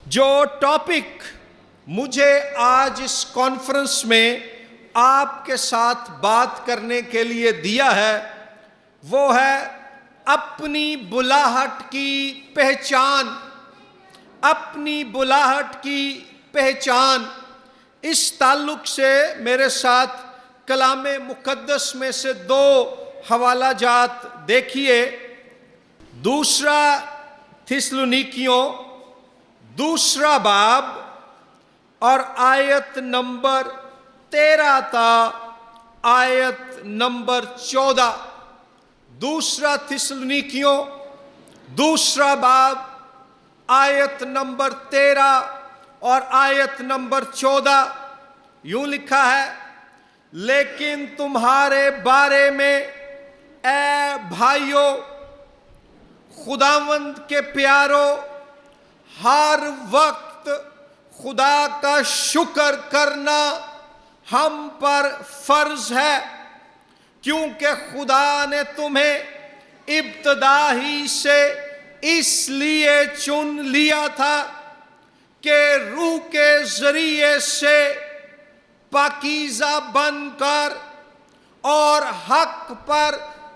جو ٹاپک مجھے آج اس کانفرنس میں آپ کے ساتھ بات کرنے کے لیے دیا ہے وہ ہے اپنی بلاہٹ کی پہچان۔ اپنی بلاہٹ کی پہچان۔ اس تعلق سے میرے ساتھ کلام مقدس میں سے 2 حوالہ جات دیکھیے۔ دوسرا تھسلونیکیوں 2 باب اور آیت نمبر 13 تا آیت نمبر 14۔ دوسرا تھسلونیکیوں 2 باب آیت نمبر 13 اور آیت نمبر 14 یوں لکھا ہے، لیکن تمہارے بارے میں اے بھائیو، خداوند کے پیارو، ہر وقت خدا کا شکر کرنا ہم پر فرض ہے، کیونکہ خدا نے تمہیں ابتدا ہی سے اس لیے چن لیا تھا کہ روح کے ذریعے سے پاکیزہ بن کر اور حق پر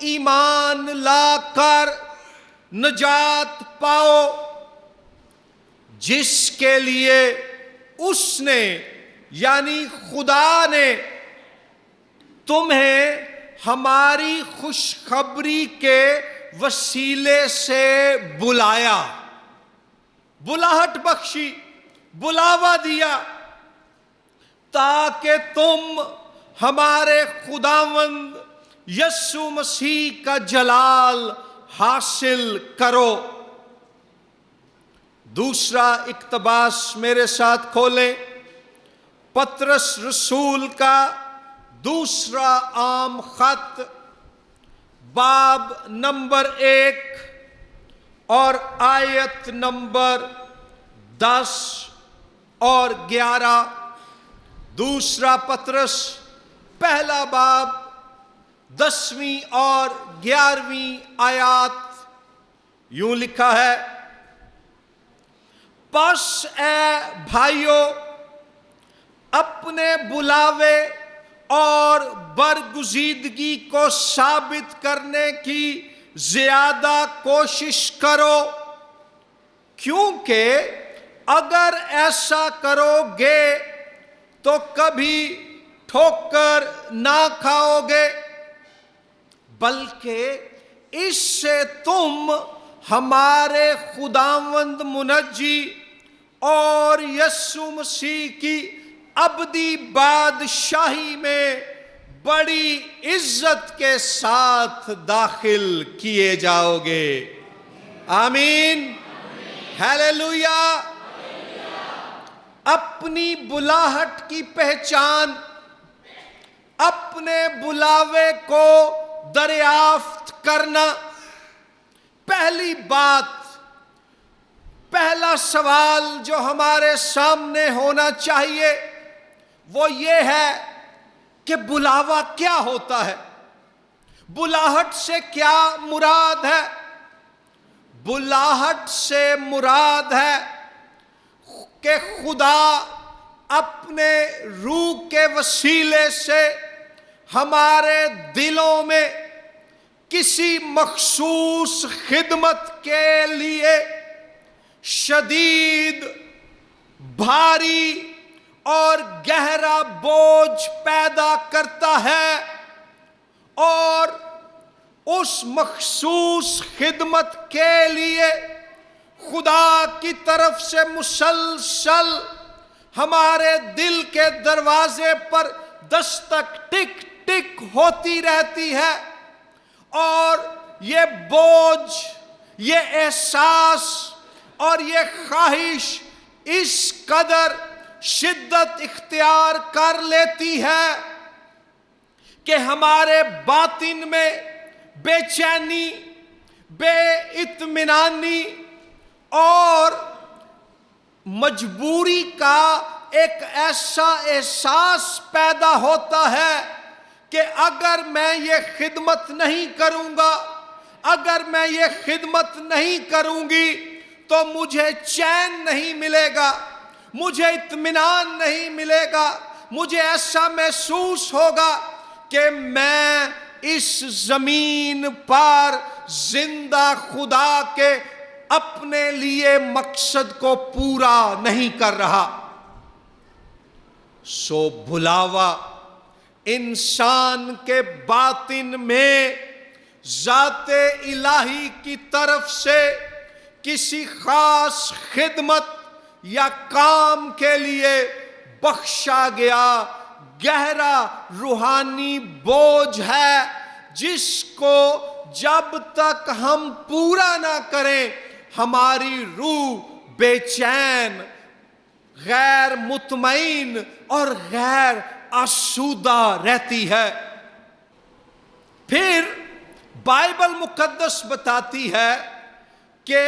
ایمان لا کر نجات پاؤ، جس کے لیے اس نے یعنی خدا نے تمہیں ہماری خوشخبری کے وسیلے سے بلایا، بلاہٹ بخشی، بلاوا دیا، تاکہ تم ہمارے خداوند یسوع مسیح کا جلال حاصل کرو۔ دوسرا اقتباس میرے ساتھ کھولیں، پطرس رسول کا 2 عام خط باب نمبر 1 اور آیت نمبر 10 اور 11۔ دوسرا پطرس پہلا باب 10ویں اور 11ویں آیات یوں لکھا ہے، پس اے بھائیو، اپنے بلاوے اور برگزیدگی کو ثابت کرنے کی زیادہ کوشش کرو، کیونکہ اگر ایسا کرو گے تو کبھی ٹھوکر نہ کھاؤ گے، بلکہ اس سے تم ہمارے خداوند منجی اور یسوع مسیح کی ابدی بادشاہی میں بڑی عزت کے ساتھ داخل کیے جاؤ گے۔ آمین، ہیلیلویا۔ اپنی بلاہٹ کی پہچان، اپنے بلاوے کو دریافت کرنا۔ پہلی بات، پہلا سوال جو ہمارے سامنے ہونا چاہیے وہ یہ ہے کہ بلاوا کیا ہوتا ہے؟ بلاہٹ سے کیا مراد ہے؟ بلاہٹ سے مراد ہے کہ خدا اپنے روح کے وسیلے سے ہمارے دلوں میں کسی مخصوص خدمت کے لیے شدید، بھاری اور گہرا بوجھ پیدا کرتا ہے، اور اس مخصوص خدمت کے لیے خدا کی طرف سے مسلسل ہمارے دل کے دروازے پر دستک ٹک ٹک ہوتی رہتی ہے، اور یہ بوجھ، یہ احساس اور یہ خواہش اس قدر شدت اختیار کر لیتی ہے کہ ہمارے باطن میں بے چینی، بے اطمینانی اور مجبوری کا ایک ایسا احساس پیدا ہوتا ہے کہ اگر میں یہ خدمت نہیں کروں گا، اگر میں یہ خدمت نہیں کروں گی تو مجھے چین نہیں ملے گا، مجھے اطمینان نہیں ملے گا، مجھے ایسا محسوس ہوگا کہ میں اس زمین پر زندہ خدا کے اپنے لیے مقصد کو پورا نہیں کر رہا۔ سو بلاوا انسان کے باطن میں ذات الہی کی طرف سے کسی خاص خدمت یا کام کے لیے بخشا گیا گہرا روحانی بوجھ ہے، جس کو جب تک ہم پورا نہ کریں ہماری روح بے چین، غیر مطمئن اور غیر آسودہ رہتی ہے۔ پھر بائبل مقدس بتاتی ہے کہ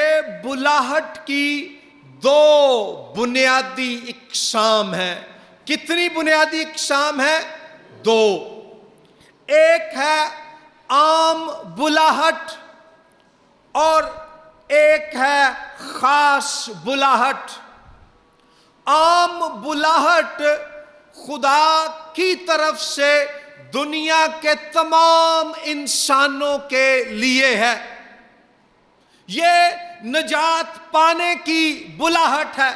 بلاہٹ کی دو بنیادی اقسام ہیں۔ کتنی بنیادی اقسام ہیں؟ دو۔ ایک ہے عام بلاہٹ اور ایک ہے خاص بلاہٹ۔ عام بلاہٹ خدا کی طرف سے دنیا کے تمام انسانوں کے لیے ہے، یہ نجات پانے کی بلاہٹ ہے۔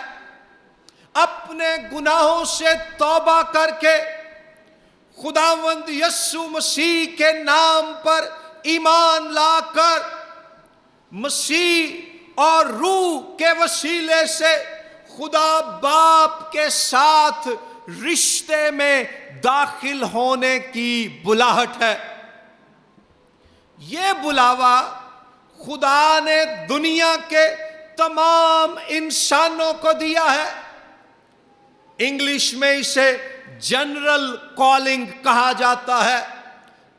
اپنے گناہوں سے توبہ کر کے خداوند یسوع مسیح کے نام پر ایمان لا کر مسیح اور روح کے وسیلے سے خدا باپ کے ساتھ رشتے میں داخل ہونے کی بلاہٹ ہے۔ یہ بلاوا خدا نے دنیا کے تمام انسانوں کو دیا ہے۔ انگلش میں اسے جنرل کالنگ کہا جاتا ہے۔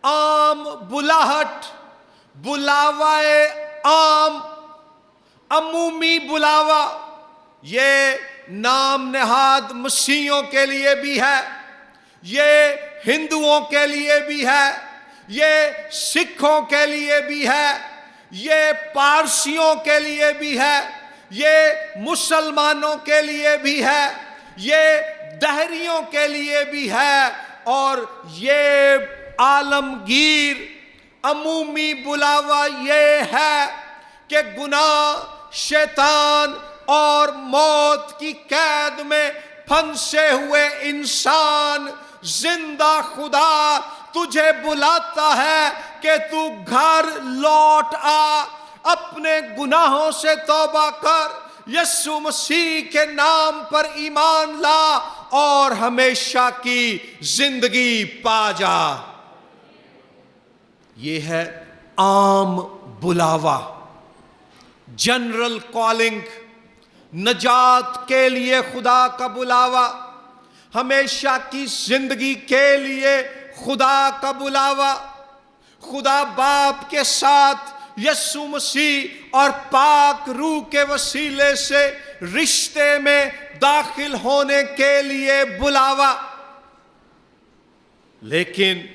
عام بلاہٹ، بلاوائے عام، عمومی بلاوا، یہ نام نہاد مسیحیوں کے لیے بھی ہے، یہ ہندوؤں کے لیے بھی ہے، یہ سکھوں کے لیے بھی ہے، یہ پارسیوں کے لیے بھی ہے، یہ مسلمانوں کے لیے بھی ہے، یہ دہریوں کے لیے بھی ہے، اور یہ عالمگیر عمومی بلاوا یہ ہے کہ گناہ، شیطان اور موت کی قید میں پھنسے ہوئے انسان، زندہ خدا تجھے بلاتا ہے کہ تو گھر لوٹ آ، اپنے گناہوں سے توبہ کر، یسوع مسیح کے نام پر ایمان لا اور ہمیشہ کی زندگی پا جا۔ یہ ہے عام بلاوا، جنرل کالنگ، نجات کے لیے خدا کا بلاوا، ہمیشہ کی زندگی کے لیے خدا کا بلاوا، خدا باپ کے ساتھ یسوع مسیح اور پاک روح کے وسیلے سے رشتے میں داخل ہونے کے لیے بلاوا۔ لیکن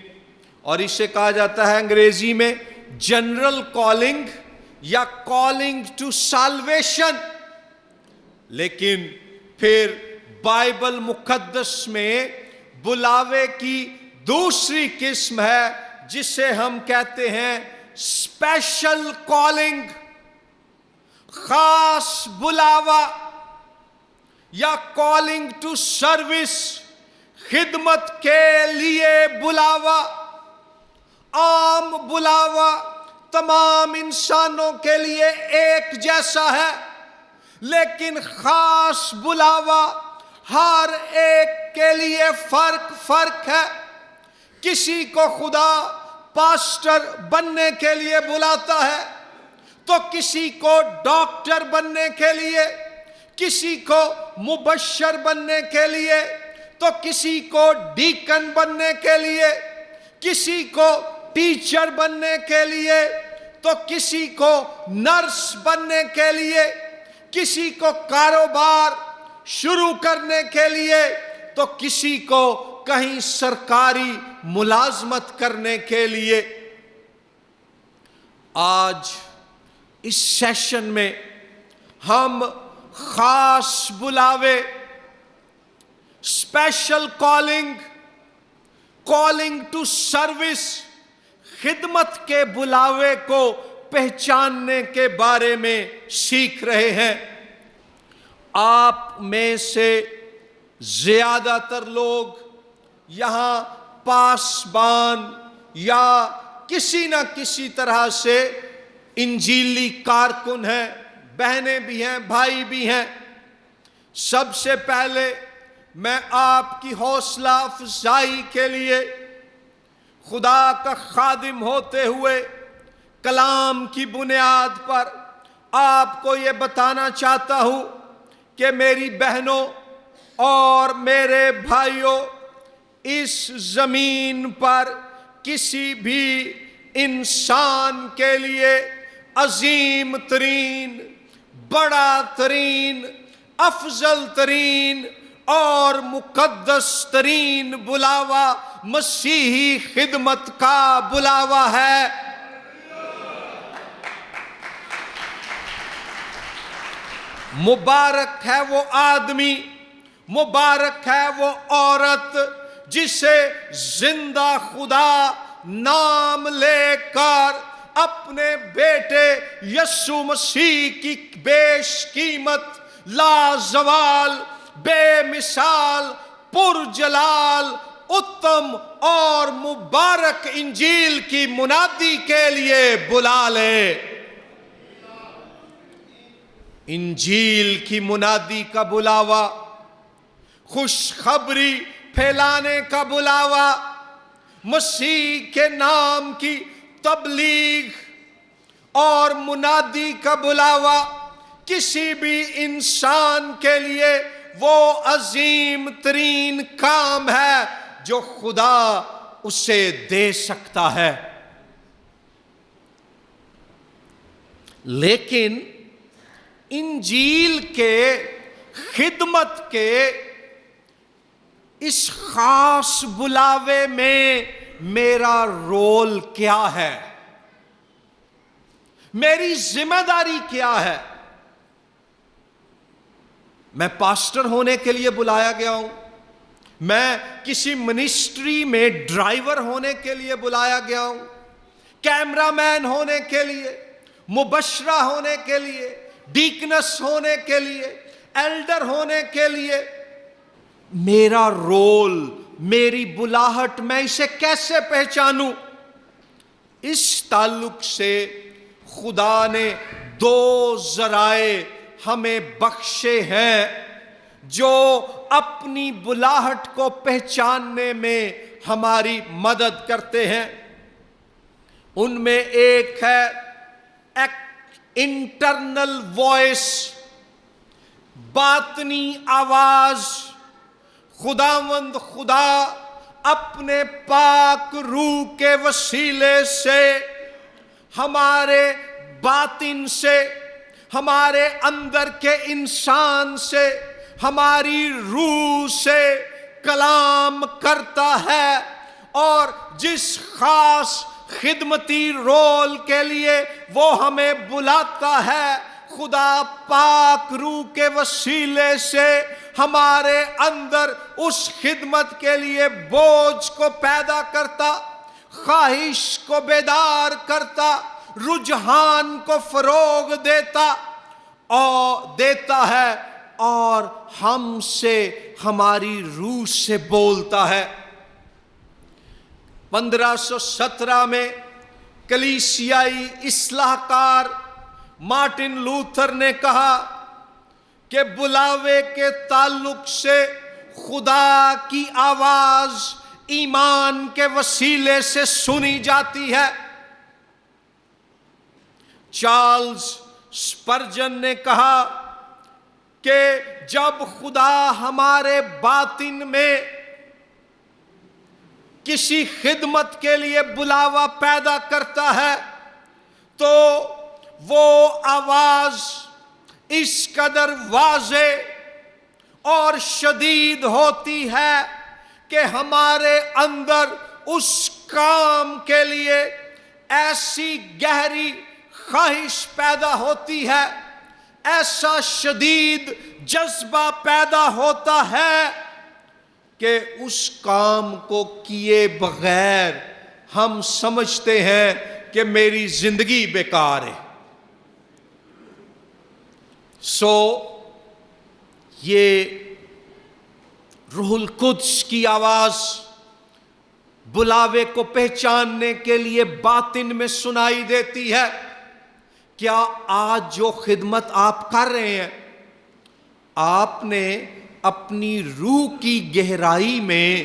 اور اسے کہا جاتا ہے انگریزی میں جنرل کالنگ یا کالنگ ٹو سالویشن۔ لیکن پھر بائبل مقدس میں بلاوے کی دوسری قسم ہے جسے ہم کہتے ہیں اسپیشل کالنگ، خاص بلاوا یا کالنگ ٹو سروس، خدمت کے لیے بلاوا۔ عام بلاوا تمام انسانوں کے لیے ایک جیسا ہے، لیکن خاص بلاوا ہر ایک کے لیے فرق ہے۔ کسی کو خدا پاسٹر بننے کے لیے بلاتا ہے تو کسی کو ڈاکٹر بننے کے لیے، کسی کو مبشر بننے کے لیے تو کسی کو ڈیکن بننے کے لیے، کسی کو ٹیچر بننے کے لیے تو کسی کو نرس بننے کے لیے، کسی کو کاروبار شروع کرنے کے لیے تو کسی کو کہیں سرکاری ملازمت کرنے کے لیے۔ آج اس سیشن میں ہم خاص بلاوے، اسپیشل کالنگ ٹو سروس، خدمت کے بلاوے کو پہچاننے کے بارے میں سیکھ رہے ہیں۔ آپ میں سے زیادہ تر لوگ یہاں پاسبان یا کسی نہ کسی طرح سے انجیلی کارکن ہیں، بہنیں بھی ہیں، بھائی بھی ہیں۔ سب سے پہلے میں آپ کی حوصلہ افزائی کے لیے خدا کا خادم ہوتے ہوئے کلام کی بنیاد پر آپ کو یہ بتانا چاہتا ہوں کہ میری بہنوں اور میرے بھائیوں، اس زمین پر کسی بھی انسان کے لیے عظیم ترین، بڑا ترین، افضل ترین اور مقدس ترین بلاوا مسیحی خدمت کا بلاوا ہے۔ مبارک ہے وہ آدمی، مبارک ہے وہ عورت جسے زندہ خدا نام لے کر اپنے بیٹے یسوع مسیح کی بیش قیمت، لازوال، بے مثال، پرجلال، اتم اور مبارک انجیل کی منادی کے لیے بلا لے۔ انجیل کی منادی کا بلاوا، خوشخبری پھیلانے کا بلاوا، مسیح کے نام کی تبلیغ اور منادی کا بلاوا کسی بھی انسان کے لیے وہ عظیم ترین کام ہے جو خدا اسے دے سکتا ہے۔ لیکن انجیل کے خدمت کے اس خاص بلاوے میں میرا رول کیا ہے؟ میری ذمہ داری کیا ہے؟ میں پاسٹر ہونے کے لیے بلایا گیا ہوں، میں کسی منسٹری میں ڈرائیور ہونے کے لیے بلایا گیا ہوں، کیمرہ مین ہونے کے لیے، مبشرہ ہونے کے لیے، ڈیکنس ہونے کے لیے، ایلڈر ہونے کے لیے۔ میرا رول، میری بلاہٹ، میں اسے کیسے پہچانوں؟ اس تعلق سے خدا نے دو ذرائع ہمیں بخشے ہیں جو اپنی بلاہٹ کو پہچاننے میں ہماری مدد کرتے ہیں۔ ان میں ایک ہے انٹرنل وائس، باطنی آواز۔ خداوند خدا اپنے پاک روح کے وسیلے سے ہمارے باطن سے، ہمارے اندر کے انسان سے، ہماری روح سے کلام کرتا ہے، اور جس خاص خدمتی رول کے لیے وہ ہمیں بلاتا ہے، خدا پاک روح کے وسیلے سے ہمارے اندر اس خدمت کے لیے بوجھ کو پیدا کرتا، خواہش کو بیدار کرتا، رجحان کو فروغ دیتا ہے، اور ہم سے، ہماری روح سے بولتا ہے۔ 1517 میں کلیسیائی اصلاح کار مارٹن لوتھر نے کہا کہ بلاوے کے تعلق سے خدا کی آواز ایمان کے وسیلے سے سنی جاتی ہے۔ چارلز اسپرجن نے کہا کہ جب خدا ہمارے باطن میں کسی خدمت کے لیے بلاوا پیدا کرتا ہے تو وہ آواز اس قدر واضح اور شدید ہوتی ہے کہ ہمارے اندر اس کام کے لیے ایسی گہری خواہش پیدا ہوتی ہے، ایسا شدید جذبہ پیدا ہوتا ہے کہ اس کام کو کیے بغیر ہم سمجھتے ہیں کہ میری زندگی بیکار ہے. یہ روح القدس کی آواز بلاوے کو پہچاننے کے لیے باطن میں سنائی دیتی ہے. کیا آج جو خدمت آپ کر رہے ہیں، آپ نے اپنی روح کی گہرائی میں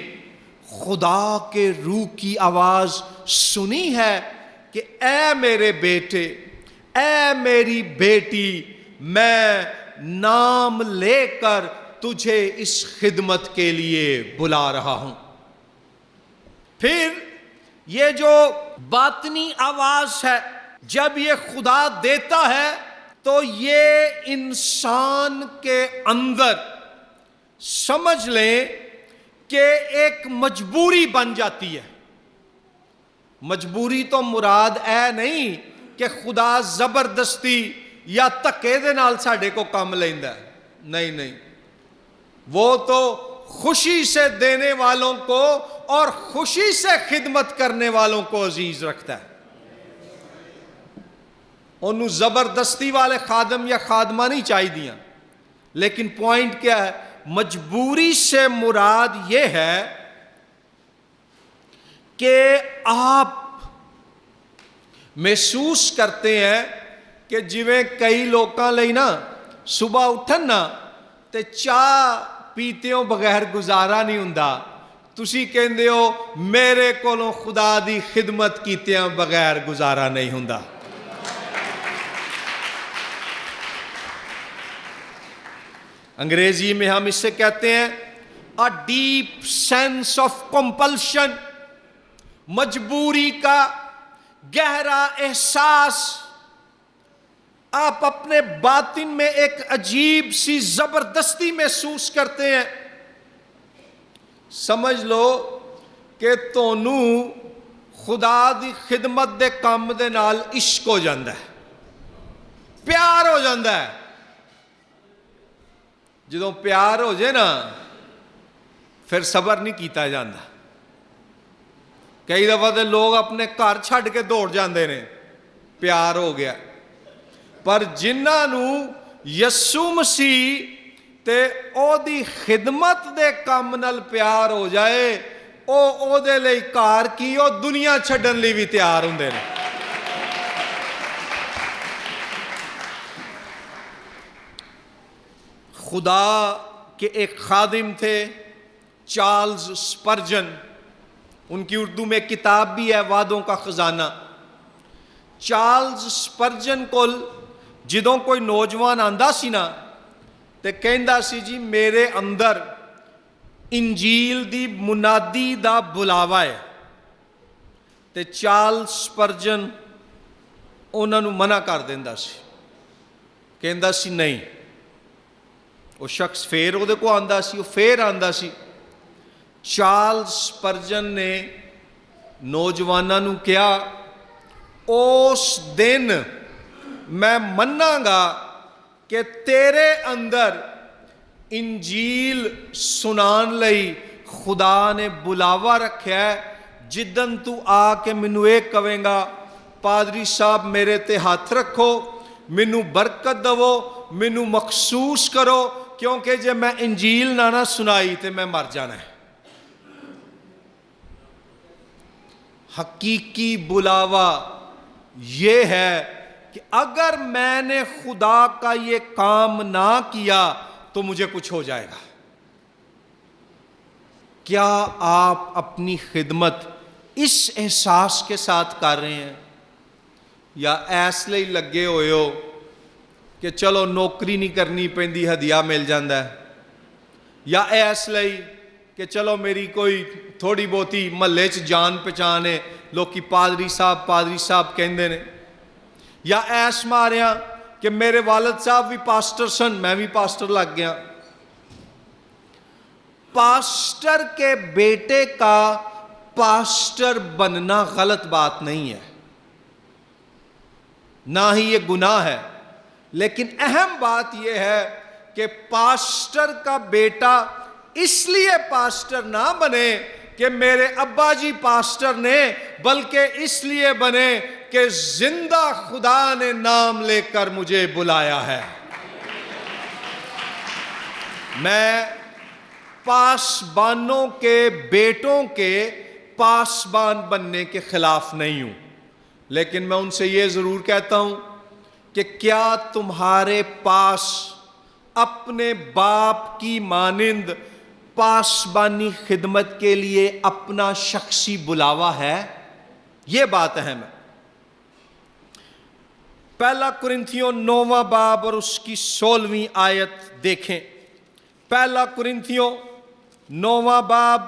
خدا کے روح کی آواز سنی ہے کہ اے میرے بیٹے، اے میری بیٹی، میں نام لے کر تجھے اس خدمت کے لیے بلا رہا ہوں. پھر یہ جو باطنی آواز ہے، جب یہ خدا دیتا ہے تو یہ انسان کے اندر سمجھ لیں کہ ایک مجبوری بن جاتی ہے. مجبوری تو مراد نہیں کہ خدا زبردستی یا دھکے دے نال ساڈے کو کام لیندا ہے. نہیں، وہ تو خوشی سے دینے والوں کو اور خوشی سے خدمت کرنے والوں کو عزیز رکھتا ہے. انہوں زبردستی والے خادم یا خادمہ نہیں چاہی دیاں. لیکن پوائنٹ کیا ہے؟ مجبوری سے مراد یہ ہے کہ آپ محسوس کرتے ہیں کہ جویں کئی لوکاں لئی نا صبح اٹھن نا تے چاہ پیتےوں بغیر گزارا نہیں ہوندا. تسی کہندے ہو میرے کولوں خدا دی خدمت کیتیاں بغیر گزارا نہیں ہوندا. انگریزی میں ہم اس سے کہتے ہیں a deep sense of compulsion، مجبوری کا گہرا احساس. آپ اپنے باطن میں ایک عجیب سی زبردستی محسوس کرتے ہیں. سمجھ لو کہ تونوں خدا دی خدمت دے کام دے نال عشق ہو جاندہ ہے، پیار ہو جاندہ ہے. جدوں پیار ہو جائے نا پھر صبر نہیں کیتا جاندہ. کئی دفعہ تے لوگ اپنے گھر چھڈ کے دوڑ جاندے نے، پیار ہو گیا. پر جنہاں نو یسوع مسیح تے او دی خدمت دے کام نال پیار ہو جائے، او دے لئی کار کی او دنیا چھڈن لئی بھی تیار ہوندے نے. خدا کے ایک خادم تھے چارلز اسپرجن. ان کی اردو میں کتاب بھی ہے وعدوں کا خزانہ. چارلز اسپرجن کول جدوں کوئی نوجوان آندا سی نا تے کہندا سی جی میرے اندر انجیل دی منادی دا بلاوا ہے. تے چارلز اسپرجن انہاں نوں منع کر دیندا سی. کہندا سی نہیں. وہ شخص پھر وہ کو آندا سی، وہ پھر آندا سی. چارلز اسپرجن نے نوجواناں نوں کہا اس دن میں مناں گا کہ تیرے اندر انجیل سنان لئی خدا نے بلاوا رکھیا ہے. جدن تو آ کے مینوں اے کہے گا پادری صاحب میرے تے ہاتھ رکھو، مینوں برکت دو، مینوں مخصوص کرو، کیونکہ جے میں انجیل نہ سنائی تے میں مر جانا ہے. حقیقی بلاوا یہ ہے کہ اگر میں نے خدا کا یہ کام نہ کیا تو مجھے کچھ ہو جائے گا. کیا آپ اپنی خدمت اس احساس کے ساتھ کر رہے ہیں، یا ایس لئی لگے ہوئے ہو کہ چلو نوکری نہیں کرنی پیندی ہدیہ مل جاندہ ہے، یا ایس لئی کہ چلو میری کوئی تھوڑی بہتی محلے چ جان پہچان ہے، لوکی پادری صاحب کہندے نے، یا ایس ماریاں کہ میرے والد صاحب بھی پاسٹر سن میں بھی پاسٹر لگ گیا. پاسٹر کے بیٹے کا پاسٹر بننا غلط بات نہیں ہے، نہ ہی یہ گناہ ہے. لیکن اہم بات یہ ہے کہ پاسٹر کا بیٹا اس لیے پاسٹر نہ بنے کہ میرے ابا جی پاسٹر نے، بلکہ اس لیے بنے کہ زندہ خدا نے نام لے کر مجھے بلایا ہے۔ میں پاسبانوں کے بیٹوں کے پاسبان بننے کے خلاف نہیں ہوں، لیکن میں ان سے یہ ضرور کہتا ہوں کہ کیا تمہارے پاس اپنے باپ کی مانند پاسبانی خدمت کے لیے اپنا شخصی بلاوا ہے؟ یہ بات اہم ہے۔ پہلا کرنتھیوں 9واں باب اور اس کی 16ویں آیت دیکھیں۔ پہلا کرنتھیوں 9واں باب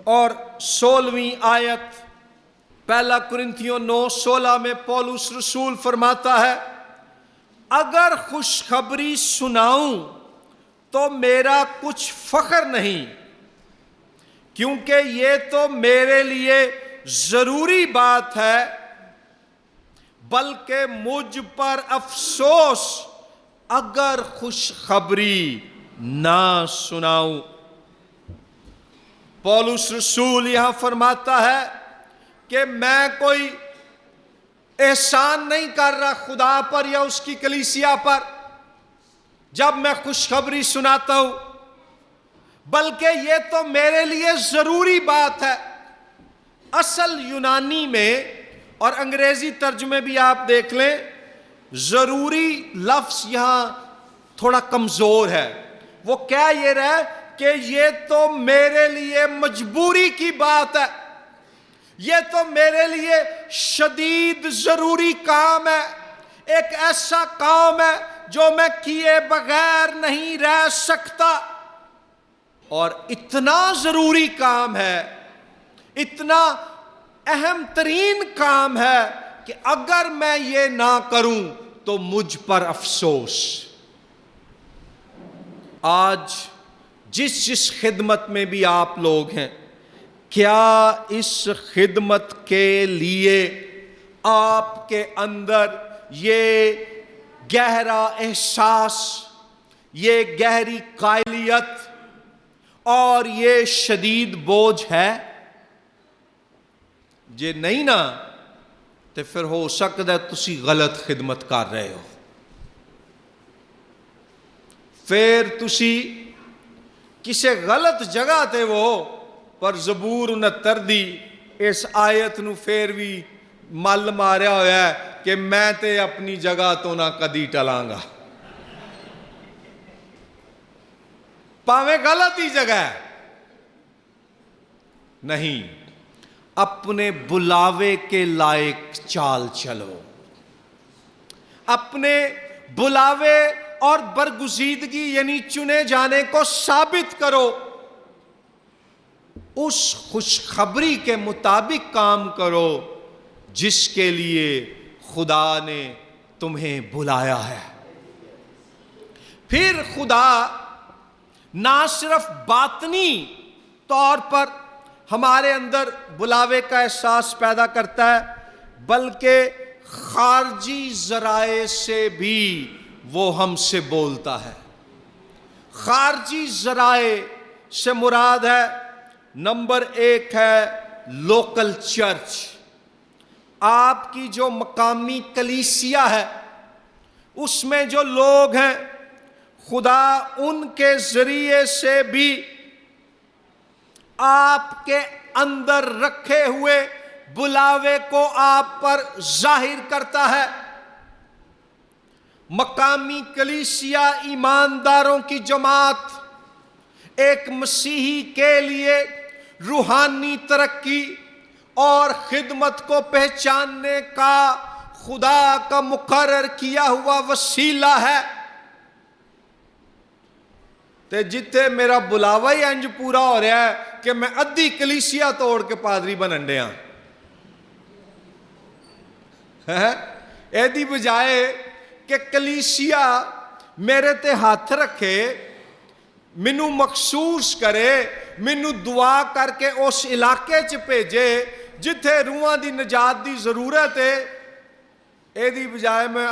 اور 16ویں آیت۔ پہلا کرنتھیوں 9:16 میں پولس رسول فرماتا ہے، اگر خوشخبری سناؤں تو میرا کچھ فخر نہیں، کیونکہ یہ تو میرے لیے ضروری بات ہے، بلکہ مجھ پر افسوس اگر خوشخبری نہ سناؤں۔ پولس رسول یہاں فرماتا ہے کہ میں کوئی احسان نہیں کر رہا خدا پر یا اس کی کلیسیا پر جب میں خوشخبری سناتا ہوں، بلکہ یہ تو میرے لیے ضروری بات ہے۔ اصل یونانی میں اور انگریزی ترجمے بھی آپ دیکھ لیں، ضروری لفظ یہاں تھوڑا کمزور ہے۔ وہ کہہ یہ رہا ہے کہ یہ تو میرے لیے مجبوری کی بات ہے، یہ تو میرے لیے شدید ضروری کام ہے، ایک ایسا کام ہے جو میں کیے بغیر نہیں رہ سکتا، اور اتنا ضروری کام ہے، اتنا اہم ترین کام ہے کہ اگر میں یہ نہ کروں تو مجھ پر افسوس۔ آج جس خدمت میں بھی آپ لوگ ہیں، کیا اس خدمت کے لیے آپ کے اندر یہ گہرا احساس، یہ گہری قائلیت اور یہ شدید بوجھ ہے؟ جے نہیں نا تو پھر ہو سکتا ہے تسی غلط خدمت کر رہے ہو، پھر تسی کسی غلط جگہ تے وہ پر زبور 69 دی اس آیت نو پھر بھی مل ماریا ہوا ہے کہ میں تے اپنی جگہ تو نہ کدی ٹلاں گا، پاویں غلط ہی جگہ ہے۔ نہیں، اپنے بلاوے کے لائق چال چلو، اپنے بلاوے اور برگزیدگی یعنی چنے جانے کو ثابت کرو، اس خوشخبری کے مطابق کام کرو جس کے لیے خدا نے تمہیں بلایا ہے۔ پھر خدا نہ صرف باطنی طور پر ہمارے اندر بلاوے کا احساس پیدا کرتا ہے، بلکہ خارجی ذرائع سے بھی وہ ہم سے بولتا ہے۔ خارجی ذرائع سے مراد ہے، نمبر 1 ہے لوکل چرچ، آپ کی جو مقامی کلیسیا ہے، اس میں جو لوگ ہیں، خدا ان کے ذریعے سے بھی آپ کے اندر رکھے ہوئے بلاوے کو آپ پر ظاہر کرتا ہے۔ مقامی کلیسیا ایمانداروں کی جماعت ایک مسیحی کے لیے روحانی ترقی اور خدمت کو پہچاننے کا خدا کا مقرر کیا ہوا وسیلہ ہے۔ تے جتے میرا بلاوا ہی انج پورا ہو رہا ہے کہ میں ادھی کلیسیا توڑ کے پادری بنن ڈیا، ایدی بجائے کہ کلیسیا میرے تے ہاتھ رکھے، مینوں مخصوص کرے، مینوں دعا کر کے اس علاقے چ بھیجے جتھے روحاں دی نجات دی ضرورت ہے، ਇਹਦੀ ਬਜਾਏ ਮੈਂ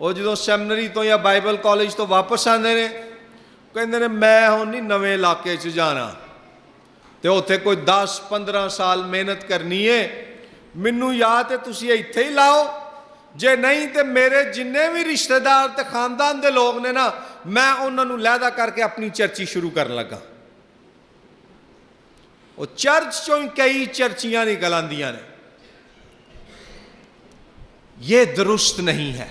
ਉਹ ਜਦੋਂ ਸੈਮਿਨਰੀ ਤੋਂ ਜਾਂ ਬਾਈਬਲ ਕਾਲਜ ਤੋਂ ਵਾਪਸ ਆਉਂਦੇ ਨੇ ਕਹਿੰਦੇ ਨੇ ਮੈਂ ਹੁਣ ਨਹੀਂ ਨਵੇਂ ਇਲਾਕੇ 'ਚ ਜਾਣਾ ਤੇ ਉੱਥੇ ਕੋਈ 10-15 ਸਾਲ ਮਿਹਨਤ ਕਰਨੀ ਏ, ਮੈਨੂੰ ਜਾਂ ਤੇ ਤੁਸੀਂ ਇੱਥੇ ਹੀ ਲਾਓ, ਜੇ ਨਹੀਂ ਤੇ ਮੇਰੇ ਜਿੰਨੇ ਵੀ ਰਿਸ਼ਤੇਦਾਰ ਤੇ ਖਾਨਦਾਨ ਦੇ ਲੋਕ ਨੇ ਨਾ ਮੈਂ ਉਹਨਾਂ ਨੂੰ ਲਹਿਦਾ ਕਰਕੇ ਆਪਣੀ ਚਰਚੀ ਸ਼ੁਰੂ ਕਰਨ ਲੱਗਾ। ਉਹ ਚਰਚ ਚੋਂ ਹੀ ਕਈ ਚਰਚੀਆਂ ਨਿਕਲ ਆਉਂਦੀਆਂ ਨੇ। ਇਹ ਦਰੁਸਤ ਨਹੀਂ ਹੈ।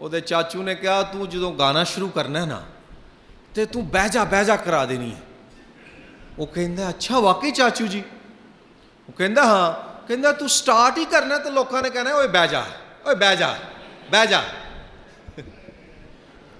ਉਹਦੇ ਚਾਚੂ ਨੇ ਕਿਹਾ ਤੂੰ ਜਦੋਂ ਗਾਣਾ ਸ਼ੁਰੂ ਕਰਨਾ ਹੈ ਨਾ ਤੇ ਤੂੰ ਬਹਿ ਜਾ ਕਰਾ ਦੇਣੀ ਹੈ। ਉਹ ਕਹਿੰਦਾ ਅੱਛਾ ਵਾਕਈ ਚਾਚੂ ਜੀ? ਉਹ ਕਹਿੰਦਾ ਹਾਂ। ਕਹਿੰਦਾ ਤੂੰ ਸਟਾਰਟ ਹੀ ਕਰਨਾ ਤੇ ਲੋਕਾਂ ਨੇ ਕਹਿਣਾ ਓਏ ਬਹਿ ਜਾ, ਓਏ ਬਹਿ ਜਾ, ਬਹਿ ਜਾ।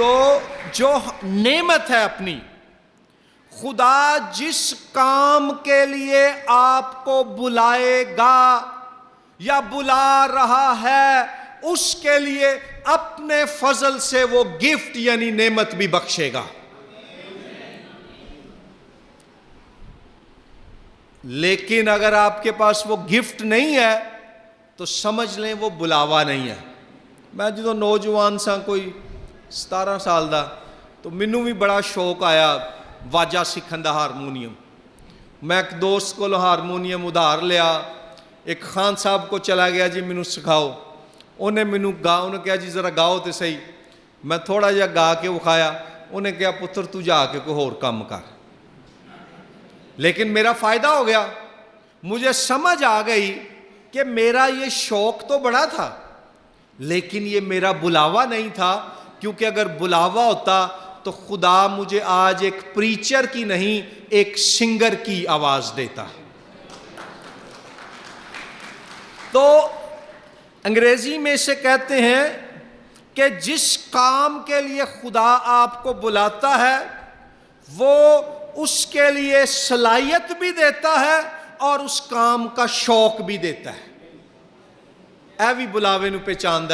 تو جو نعمت ہے اپنی، خدا جس کام کے لیے آپ کو بلائے گا یا بلا رہا ہے، اس کے لیے اپنے فضل سے وہ گفٹ یعنی نعمت بھی بخشے گا. لیکن اگر آپ کے پاس وہ گفٹ نہیں ہے تو سمجھ لیں وہ بلاوا نہیں ہے. میں جدو نوجوان سا کوئی 17 سال دا تو مینوں بھی بڑا شوق آیا واجہ سیکھن دا ہارمونیم. میں ایک دوست کو ہارمونیم ادھار لیا، ایک خان صاحب کو چلا گیا جی مینوں سکھاؤ. انہیں مینوں انہیں کہا جی ذرا گاؤ تے صحیح. میں تھوڑا جہا گا کے وکھایا. انہیں کہا پتر تو جا کے کوئی اور کام کر. لیکن میرا فائدہ ہو گیا، مجھے سمجھ آ گئی کہ میرا یہ شوق تو بڑا تھا لیکن یہ میرا بلاوا نہیں تھا، کیونکہ اگر بلاوا ہوتا تو خدا مجھے آج ایک پریچر کی نہیں ایک سنگر کی آواز دیتا. تو انگریزی میں سے کہتے ہیں کہ جس کام کے لیے خدا آپ کو بلاتا ہے وہ اس کے لیے صلاحیت بھی دیتا ہے اور اس کام کا شوق بھی دیتا ہے. اے بھی بلاوے نو پہچانن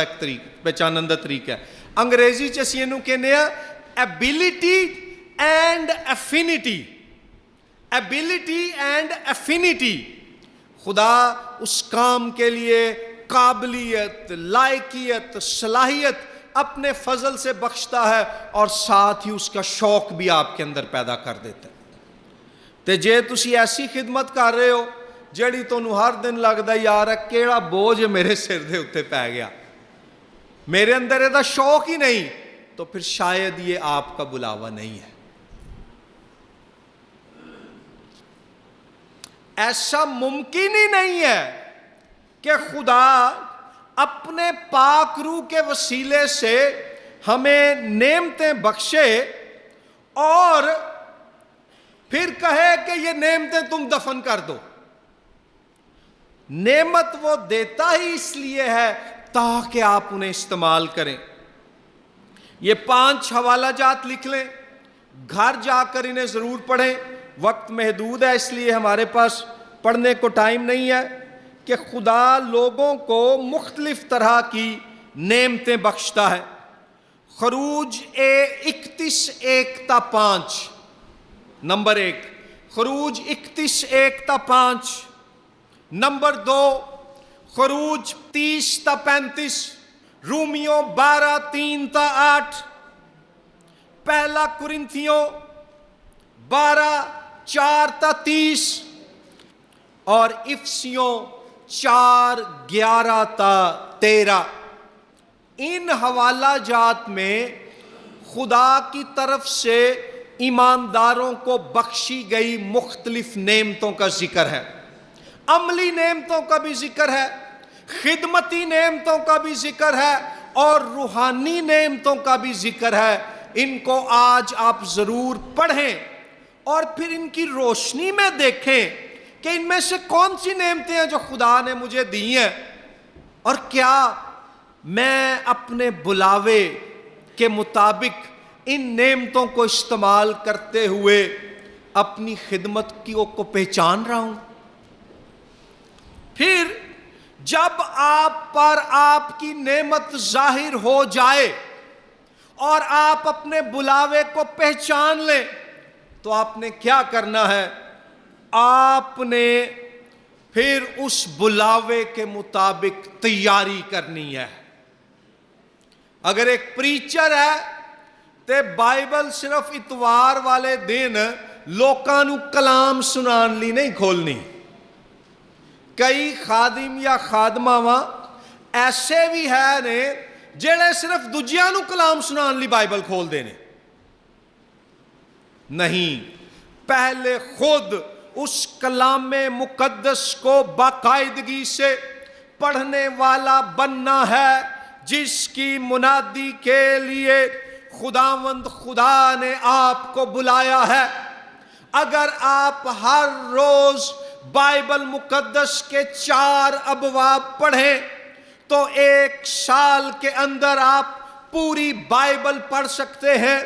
دا طریقہ ہے. انگریزی چ اسی نو کہنے ہیں ability and affinity. Ability and affinity. خدا اس کام کے لیے قابلیت، لائقیت، صلاحیت اپنے فضل سے بخشتا ہے اور ساتھ ہی اس کا شوق بھی آپ کے اندر پیدا کر دیتا ہے. تے جے تسی ایسی خدمت کر رہے ہو جیڑی تانوں ہر دن لگدا یار کیڑا بوجھ میرے سر دے اوتے پی گیا، میرے اندر یہ شوق ہی نہیں، تو پھر شاید یہ آپ کا بلاوا نہیں ہے. ایسا ممکن ہی نہیں ہے کہ خدا اپنے پاک روح کے وسیلے سے ہمیں نعمتیں بخشے اور پھر کہے کہ یہ نعمتیں تم دفن کر دو. نعمت وہ دیتا ہی اس لیے ہے تاکہ آپ انہیں استعمال کریں. یہ 5 حوالہ جات لکھ لیں، گھر جا کر انہیں ضرور پڑھیں. وقت محدود ہے اس لیے ہمارے پاس پڑھنے کو ٹائم نہیں ہے. کہ خدا لوگوں کو مختلف طرح کی نعمتیں بخشتا ہے. خروج 31:1-5 نمبر 1. خروج 31:1-5. نمبر 2 خروج 30-35. رومیوں 12:3-8. پہلا کرنتھیوں 12:4-30 اور افسیوں 4:11-13. ان حوالہ جات میں خدا کی طرف سے ایمانداروں کو بخشی گئی مختلف نعمتوں کا ذکر ہے. عملی نعمتوں کا بھی ذکر ہے، خدمتی نعمتوں کا بھی ذکر ہے اور روحانی نعمتوں کا بھی ذکر ہے. ان کو آج آپ ضرور پڑھیں اور پھر ان کی روشنی میں دیکھیں کہ ان میں سے کون سی نعمتیں ہیں جو خدا نے مجھے دی ہیں اور کیا میں اپنے بلاوے کے مطابق ان نعمتوں کو استعمال کرتے ہوئے اپنی خدمت کو پہچان رہا ہوں. پھر جب آپ پر آپ کی نعمت ظاہر ہو جائے اور آپ اپنے بلاوے کو پہچان لیں تو آپ نے کیا کرنا ہے؟ آپ نے پھر اس بلاوے کے مطابق تیاری کرنی ہے. اگر ایک پریچر ہے تے بائبل صرف اتوار والے دن لوکاں نو کلام سنان لی نہیں کھولنی. کئی خادم یا خادماواں ایسے بھی ہے نے جڑے صرف دوجیاں نو کلام سنان لی بائبل کھول دینے. نہیں، پہلے خود اس کلام مقدس کو باقاعدگی سے پڑھنے والا بننا ہے جس کی منادی کے لیے خداوند خدا نے آپ کو بلایا ہے. اگر آپ ہر روز بائبل مقدس کے 4 ابواب پڑھیں تو 1 سال کے اندر آپ پوری بائبل پڑھ سکتے ہیں.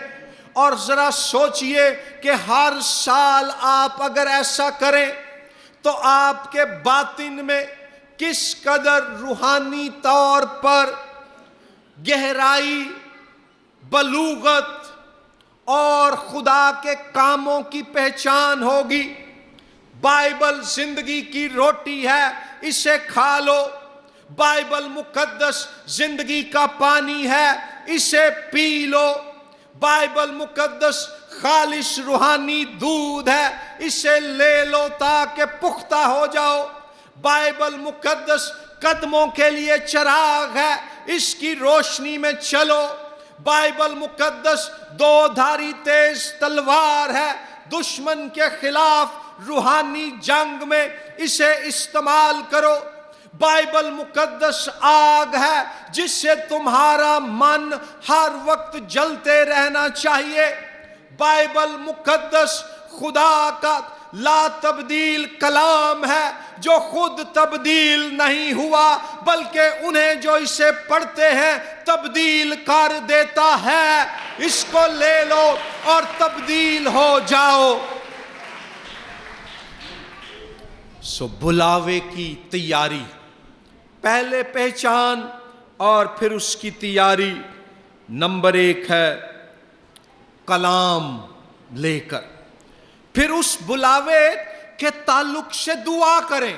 اور ذرا سوچئے کہ ہر سال آپ اگر ایسا کریں تو آپ کے باطن میں کس قدر روحانی طور پر گہرائی، بلوغت اور خدا کے کاموں کی پہچان ہوگی. بائبل زندگی کی روٹی ہے، اسے کھا لو. بائبل مقدس زندگی کا پانی ہے، اسے پی لو. بائبل مقدس خالص روحانی دودھ ہے، اسے لے لو تاکہ پختہ ہو جاؤ. بائبل مقدس قدموں کے لیے چراغ ہے، اس کی روشنی میں چلو. بائبل مقدس دو دھاری تیز تلوار ہے، دشمن کے خلاف روحانی جنگ میں اسے استعمال کرو. بائبل مقدس آگ ہے جس سے تمہارا من ہر وقت جلتے رہنا چاہیے. بائبل مقدس خدا کا لا تبدیل کلام ہے جو خود تبدیل نہیں ہوا بلکہ انہیں جو اسے پڑھتے ہیں تبدیل کر دیتا ہے. اس کو لے لو اور تبدیل ہو جاؤ. بلاوے کی تیاری، پہلے پہچان اور پھر اس کی تیاری. نمبر 1 ہے کلام لے کر. پھر اس بلاوے کے تعلق سے دعا کریں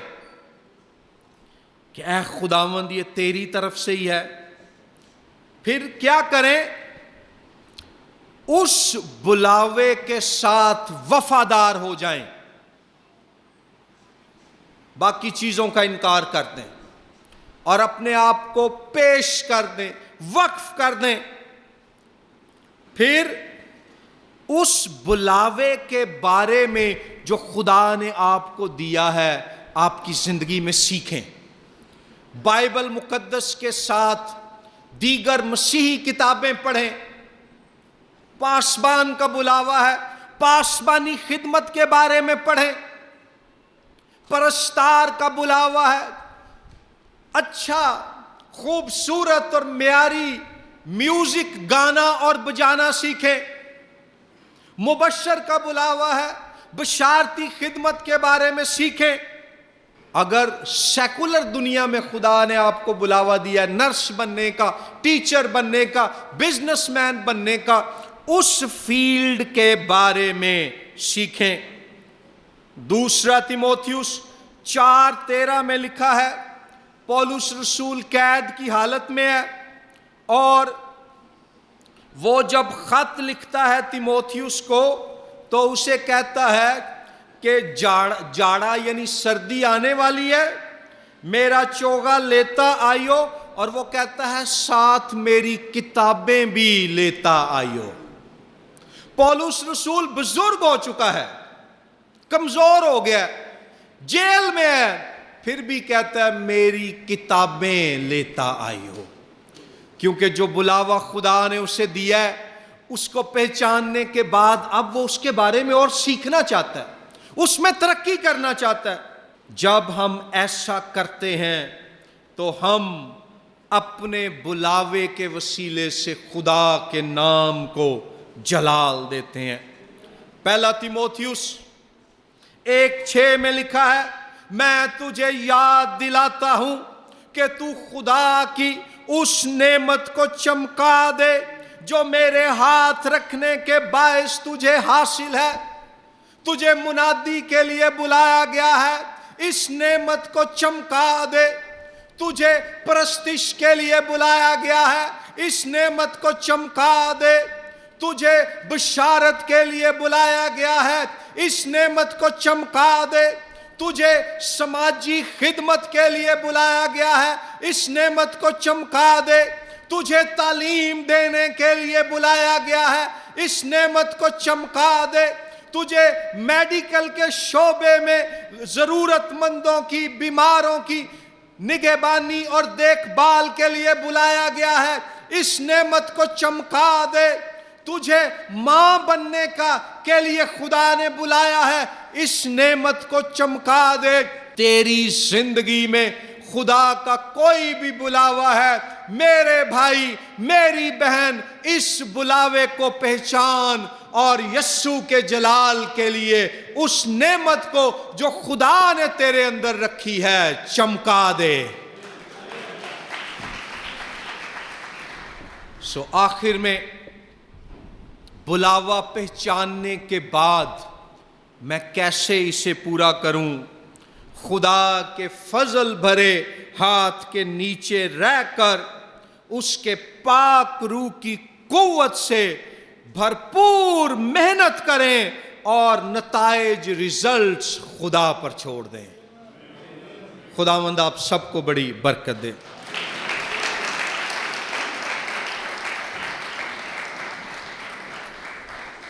کہ اے خداوند یہ تیری طرف سے ہی ہے. پھر کیا کریں؟ اس بلاوے کے ساتھ وفادار ہو جائیں، باقی چیزوں کا انکار کر دیں اور اپنے آپ کو پیش کر دیں، وقف کر دیں. پھر اس بلاوے کے بارے میں جو خدا نے آپ کو دیا ہے آپ کی زندگی میں سیکھیں. بائبل مقدس کے ساتھ دیگر مسیحی کتابیں پڑھیں. پاسبان کا بلاوا ہے، پاسبانی خدمت کے بارے میں پڑھیں. پرستار کا بلاوا ہے، اچھا خوبصورت اور معیاری میوزک گانا اور بجانا سیکھیں. مبشر کا بلاوا ہے، بشارتی خدمت کے بارے میں سیکھیں. اگر سیکولر دنیا میں خدا نے آپ کو بلاوا دیا نرس بننے کا، ٹیچر بننے کا، بزنس مین بننے کا، اس فیلڈ کے بارے میں سیکھیں. دوسرا تیموتھیوس 4:13 میں لکھا ہے، پولس رسول قید کی حالت میں ہے اور وہ جب خط لکھتا ہے تیموتھیوس کو تو اسے کہتا ہے کہ جاڑا یعنی سردی آنے والی ہے، میرا چوغا لیتا آئیو، اور وہ کہتا ہے ساتھ میری کتابیں بھی لیتا آئیو. پولس رسول بزرگ ہو چکا ہے، کمزور ہو گیا، جیل میں ہے، پھر بھی کہتا ہے میری کتابیں لیتا آئی ہو. کیونکہ جو بلاوا خدا نے اسے دیا ہے اس کو پہچاننے کے بعد اب وہ اس کے بارے میں اور سیکھنا چاہتا ہے، اس میں ترقی کرنا چاہتا ہے. جب ہم ایسا کرتے ہیں تو ہم اپنے بلاوے کے وسیلے سے خدا کے نام کو جلال دیتے ہیں. پہلا تیموتھیوس 1:6 میں لکھا ہے، میں تجھے یاد دلاتا ہوں کہ تو خدا کی اس نعمت کو چمکا دے جو میرے ہاتھ رکھنے کے باعث تجھے حاصل ہے. تجھے منادی کے لیے بلایا گیا ہے، اس نعمت کو چمکا دے. تجھے پرستش کے لیے بلایا گیا ہے، اس نعمت کو چمکا دے. تجھے بشارت کے لیے بلایا گیا ہے، اس نعمت کو چمکا دے. تجھے سماجی خدمت کے لیے بلایا گیا ہے، اس نعمت کو چمکا دے. تجھے تعلیم دینے کے لیے بلایا گیا ہے، اس نعمت کو چمکا دے. تجھے میڈیکل کے شعبے میں ضرورت مندوں کی، بیماروں کی نگہبانی اور دیکھ بھال کے لیے بلایا گیا ہے، اس نعمت کو چمکا دے. تجھے ماں بننے کے لیے خدا نے بلایا ہے، اس نعمت کو چمکا دے. تیری زندگی میں خدا کا کوئی بھی بلاوا ہے، میرے بھائی میری بہن، اس بلاوے کو پہچان اور یسوع کے جلال کے لیے اس نعمت کو جو خدا نے تیرے اندر رکھی ہے چمکا دے۔ آخر میں بلاوا پہچاننے کے بعد میں کیسے اسے پورا کروں؟ خدا کے فضل بھرے ہاتھ کے نیچے رہ کر اس کے پاک روح کی قوت سے بھرپور محنت کریں اور نتائج ریزلٹس خدا پر چھوڑ دیں۔ خداوند آپ سب کو بڑی برکت دے۔